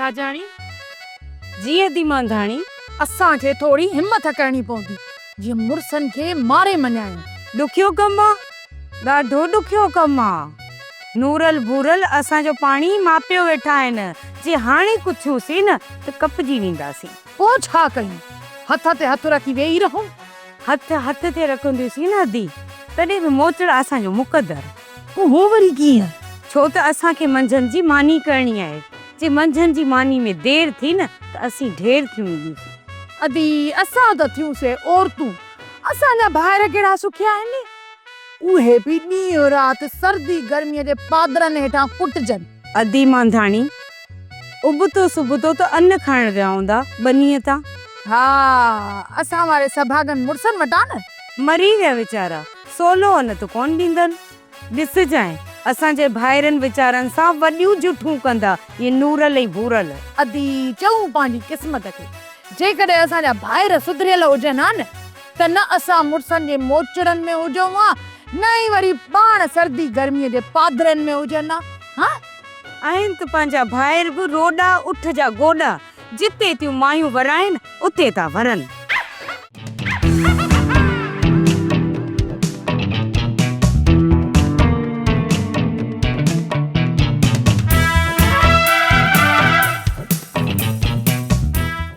राजाणी जी अदी मांधाणी असांखे थोड़ी हिम्मत करणी पवंदी जीअं मुड़सन खे मारे मञायूं। ॾुखियो कमु आहे, ॾाढो ॾुखियो कमु आहे। नूरल भूरल असांजो पाणी मापियो वेठा आहिनि। जे हाणे कुझु हुसी न त कपजी वेंदासीं। पोइ छा कयूं? हथ ते हथ रखी वेही रहूं? हथ ते रखंदीसीं न अदी तॾहिं बि मोचड़ असांजो मुक़दर। हो वरी कीअं? छो त असांखे मंझंदि जी मानी करणी आहे। जे मंझंदि जी मानी में देर थी न त असीं ढेर थी वेंदासीं। अदी असां त थियूंसे औरतूं, असांजा ॿाहिरि कहिड़ा सुखिया आहिनि? उहे बि ॾींहुं राति सर्दी गर्मीअ जे पादरनि हेठां कुटजनि। अदी मांधाणी उबतो सुबतो त अन्न खाइण विया हूंदा बनीअ तां। हा, असां वारे सभागन मुड़सन वटां न मरी विया वीचारा, सोलो अन्न त कोन ॾींदनि। ॾिसजांइ असांजे भाइरनि वीचारनि सां वॾियूं जुठूं कंदा ये नूरल ऐं भूरल। अदी चऊं पंहिंजी क़िस्मत खे, जेकॾहिं असांजा भाइर सुधरियल हुजनि हा न त न असां मुड़सनि जे मोचड़नि में हुजूं हा, न ई वरी पाण सर्दी गर्मीअ जे पादरनि में हुजनि हा। आहिनि त पंहिंजा भाइर बि रोडा उठ जा गोॾा, जिते थियूं मायूं वराइनि उते था वरनि।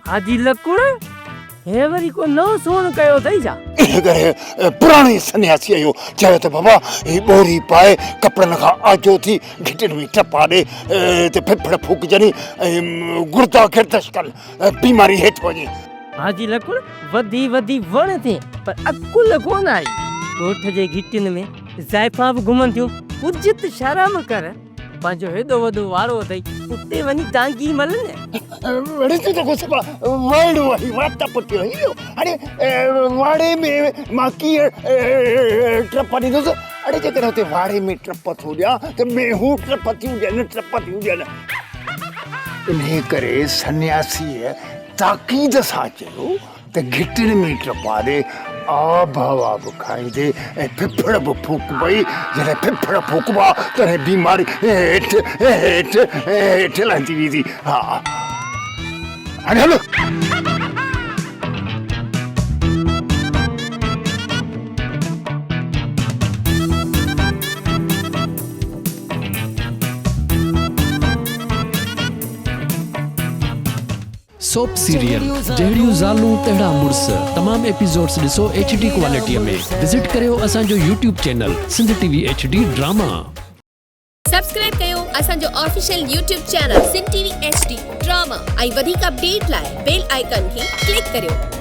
आदि लकुड़ हे वरी को नओ सोन कयो अथई छा? पुराणे सन्यासी आहियो, चयो त बाबा ही ॿोरी पाए कपिड़नि खां आजो थी घिटिन में टपा ॾे त फिफड़ फूकजनि ऐं गुर्दा गिरदश कनि बीमारी हेठि वञे। आदि लकुड़ वधी वधी वण थिए पर अकुल कोन आई। ॻोठ जे घिटिन में ज़ाइफा बि घुमनि थियूं। कुझु त शर्म कर, पंहिंजो हेॾो वॾो वारो अथई उते वञी टांगी मलनि। ॾिसी त कुझु वाड़ो आई वाता पुटियो इहो हाणे वाड़े में मां कीअं टप ॾींदुसि? अड़े जेकॾहिं हुते वाड़े में टप थो ॾियां त मेहूं टप थियूं ॾियनि टप थियूं ॾियनि। इन करे सन्यासीअ ताक़ीद सां चयो त घिटिन में टपा ॾे, आब हवा बि खाईंदे ऐं फिफड़ बि फूकबई। जॾहिं फिफड़ फूकबा तॾहिं बीमारी हेठि हेठि हेठि लहंदी वेंदी। हा हाणे हलो। सोप सीरियल जहिड़ियूं ज़ालूं तहिड़ा मुड़स तमाम एपिसोड्स ॾिसो HD क्वालिटीअ में। विज़िट करियो असांजो YouTube channel Sindh TV HD drama. Subscribe कयो असांजो official YouTube channel Sindh TV HD drama ऐं वधीक अपडेट लाइ बेल आइकन खे क्लिक करियो।